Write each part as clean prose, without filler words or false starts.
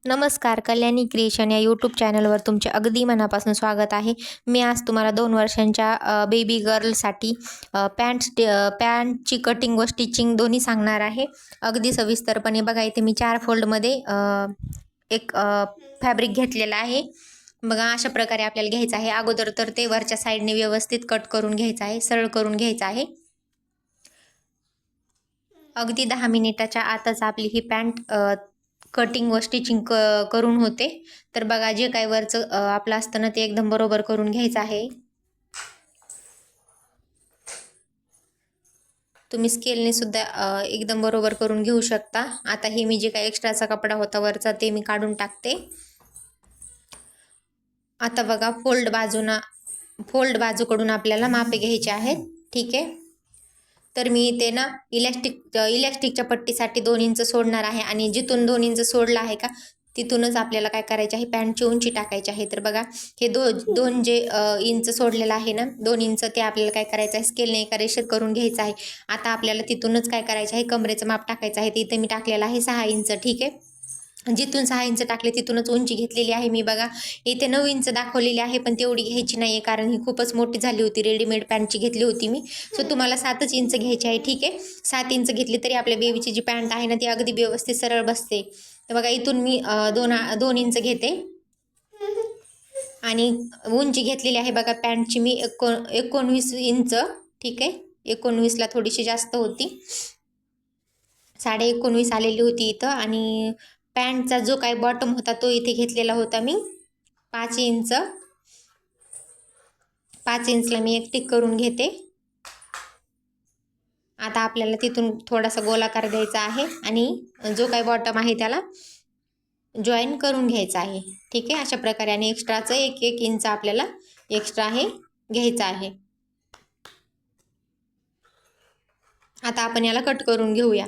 नमस्कार, कल्याणी क्रिएशन या यूट्यूब चॅनलवर तुमचे अगदी मनापासून स्वागत आहे. मी आज तुम्हाला 2 वर्षांच्या बेबी गर्लसाठी पॅन्टची कटिंग व स्टिचिंग दोन्ही सांगणार आहे. अगदी सविस्तरपणे बघा. इथे मी 4 फोल्डमध्ये एक फॅब्रिक घेतलेला आहे. बघा, अशा प्रकारे आपल्याला घ्यायचं आहे. अगोदर तर ते वरच्या साईडने व्यवस्थित कट करून घ्यायचं आहे, सरळ करून घ्यायचं आहे. अगदी 10 मिनिटाच्या आतच आपली ही पॅन्ट कटिंग व स्टिचिंग करून होते. तर बघा, जे काही वरचं आपलं असतं ना ते एकदम बरोबर करून घ्यायचं आहे. तुम्ही स्केलने सुद्धा एकदम बरोबर करून घेऊ शकता. आता हे मी जे काही एक्स्ट्राचा कपडा होता वरचा ते मी काढून टाकते. आता बघा, फोल्ड बाजूकडून आपल्याला मापे घ्यायचे आहेत. ठीक आहे. तर मी इथे ना इलॅस्टिकच्या पट्टीसाठी 2 इंच सोडणार आहे आणि जिथून 2 इंच सोडला आहे का तिथूनच आपल्याला काय करायचे आहे, पॅन्टची उंची टाकायची आहे. तर बघा, हे दोन जे इंच सोडलेलं आहे ना, 2 इंच, ते आपल्याला काय करायचं आहे, स्केलने एका रेषेत करून घ्यायचं आहे. आता आपल्याला तिथूनच काय करायचं आहे, कमरेचं माप टाकायचं आहे. इथे मी टाकलेलं आहे 6 इंच. ठीक आहे. जिथून 6 इंच टाकले तिथूनच उंची घेतलेली आहे मी. बघा, इथे 9 इंच दाखवलेली आहे, पण तेवढी घ्यायची नाही आहे कारण ही खूपच मोठी झाली होती. रेडीमेड पॅन्टची घेतली होती मी. सो तुम्हाला 7 इंच घ्यायची आहे. ठीक आहे. 7 इंच घेतली तरी आपल्या बेबीची जी पॅन्ट आहे ना ती अगदी व्यवस्थित सरळ बसते. तर बघा, इथून मी 2 इंच घेते आणि उंची घेतलेली आहे बघा पॅन्टची मी 19 इंच. ठीक आहे. 19ला थोडीशी जास्त होती, 19.5 आलेली होती इथं. आणि पॅन्टचा जो काही बॉटम होता तो इथे घेतलेला होता मी 5 इंच. 5 इंचला मी एक टिक करून घेते. आता आपल्याला तिथून थोडासा गोलाकार द्यायचा आहे आणि जो काही बॉटम आहे त्याला जॉईन करून घ्यायचा आहे. ठीक आहे. अशा प्रकारे. आणि एक्स्ट्राचं 1 इंच आपल्याला एक्स्ट्रा हे घ्यायचं आहे. आता आपण याला कट करून घेऊया.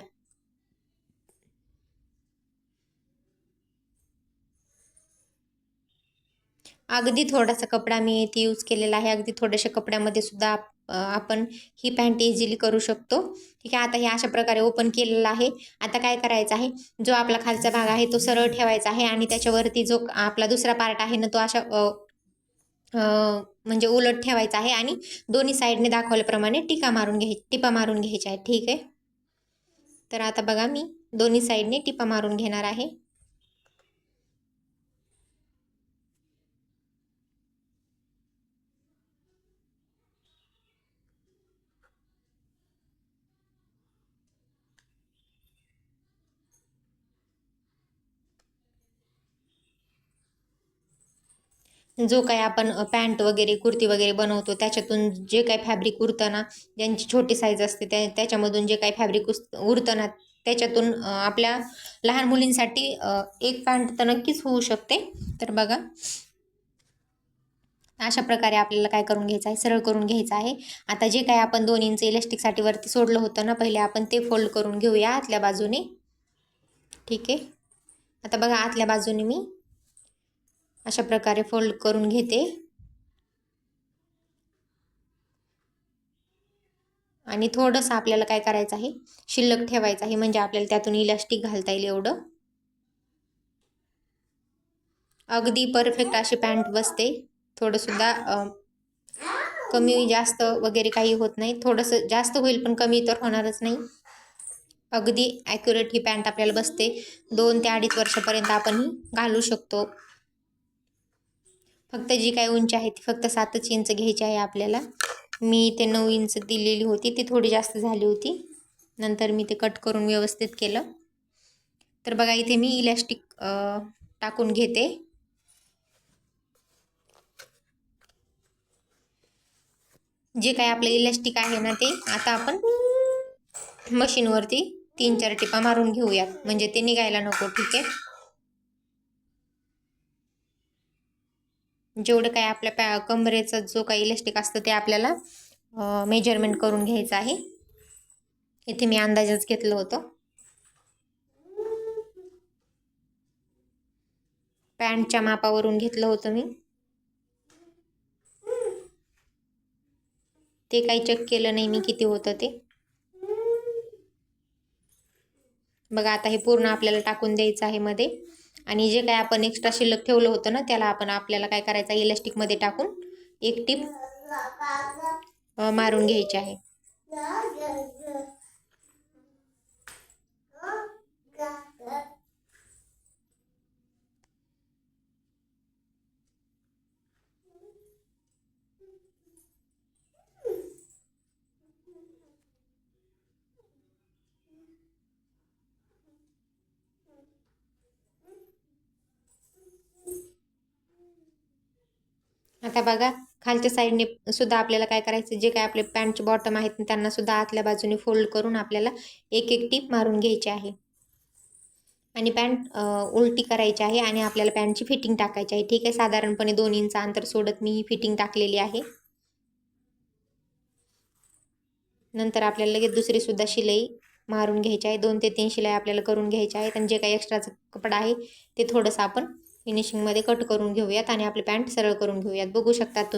अगदी थोडासा कपडा मी इथे यूज केलेला आहे. अगदी थोड्याशा कपड्यामध्ये सुद्धा आपण ही पॅन्ट इझिली करू शकतो. ठीक आहे. आता हे अशा प्रकारे ओपन केलेलं आहे. आता काय करायचं आहे, जो आपला खालचा भाग आहे तो सरळ ठेवायचा आहे आणि त्याच्यावरती जो आपला दुसरा पार्ट आहे ना तो अशा म्हणजे उलट ठेवायचा आहे आणि दोन्ही साईडने दाखवल्याप्रमाणे टिपा मारून घ्यायच्या आहेत. ठीक आहे. तर आता बघा, मी दोन्ही साईडने टिपा मारून घेणार आहे. जो काही आपण पॅन्ट वगैरे कुर्ती वगैरे बनवतो त्याच्यातून जे काही फॅब्रिक उरतं ना, ज्यांची छोटी साईज असते त्याच्यामधून जे काही फॅब्रिक उरतं ना त्याच्यातून आपल्या लहान मुलींसाठी एक पॅन्ट तर नक्कीच होऊ शकते. तर बघा, अशा प्रकारे आपल्याला काय करून घ्यायचं आहे, सरळ करून घ्यायचं आहे. आता जे काही आपण 2 इंच इलास्टिकसाठी वरती सोडलं होतं ना पहिले, आपण ते फोल्ड करून घेऊया आतल्या बाजूने. ठीक आहे. आता बघा, आतल्या बाजूने मी अशा प्रकारे फोल्ड करून घेते आणि थोडंसं आपल्याला काय करायचं आहे, शिल्लक ठेवायचं आहे, म्हणजे आपल्याला त्यातून इलास्टिक घालता येईल एवढं. अगदी परफेक्ट अशी पॅन्ट बसते. थोडंसुद्धा कमी जास्त वगैरे काही होत नाही. थोडंसं जास्त होईल पण कमी तर होणारच नाही. अगदी ॲक्युरेट ही पॅन्ट आपल्याला बसते. 2 ते 2.5 वर्षापर्यंत आपण ही घालू शकतो. फक्त जी काही उंची आहे ती फक्त 7 इंच घ्यायची आहे आपल्याला. मी इथे 9 इंच दिलेली होती, ती थोडी जास्त झाली होती. नंतर मी ते कट करून व्यवस्थित केलं. तर बघा, इथे मी इलॅस्टिक टाकून घेते. जे काही आपलं इलॅस्टिक आहे ना ते आता आपण मशीनवरती 3-4 टिपा मारून घेऊयात, म्हणजे ते निघायला नको. ठीक आहे. जेवढं काय आपल्या कमरेचं जो काही इलॅस्टिक असतं ते आपल्याला मेजरमेंट करून घ्यायचं आहे. इथे मी अंदाजच घेतलं होतं. पॅन्टच्या मापावरून घेतलं होतं मी. ते काही चेक केलं नाही मी किती होतं ते. बघा, आता हे पूर्ण आपल्याला टाकून द्यायचं आहे मध्ये. आणि जे काय आपण एक्स्ट्रा शिल्लक ठेवलं होतं ना त्याला आपल्याला काय करायचं, इलास्टिकमध्ये टाकून एक टीप मारून घ्यायची आहे. आता बघा खालच्या साईडने सुद्धा आपल्याला काय करायचं, जे काय आपले पॅन्टचे बॉटम आहेत त्यांना सुद्धा आतल्या बाजूने फोल्ड करून आपल्याला एक एक टीप मारून घ्यायची आहे. आणि पॅन्ट उलटी करायची आहे आणि आपल्याला पॅन्टची फिटिंग टाकायची आहे. ठीक आहे, साधारणपणे 2 इंच अंतर सोडत मी ही फिटिंग टाकलेली आहे. नंतर आपल्याला लगेच दुसरी सुद्धा शिलाई मारून घ्यायची आहे. 2 ते 3 शिलाई आपल्याला करून घ्यायच्या आहेत. आणि जे काही एक्स्ट्राचं कपडा आहे ते थोडंसं आपण फिनिशिंगमध्ये कट करून घेऊयात आणि आपली पॅन्ट सरळ करून घेऊयात. बघू शकता तुम्ही.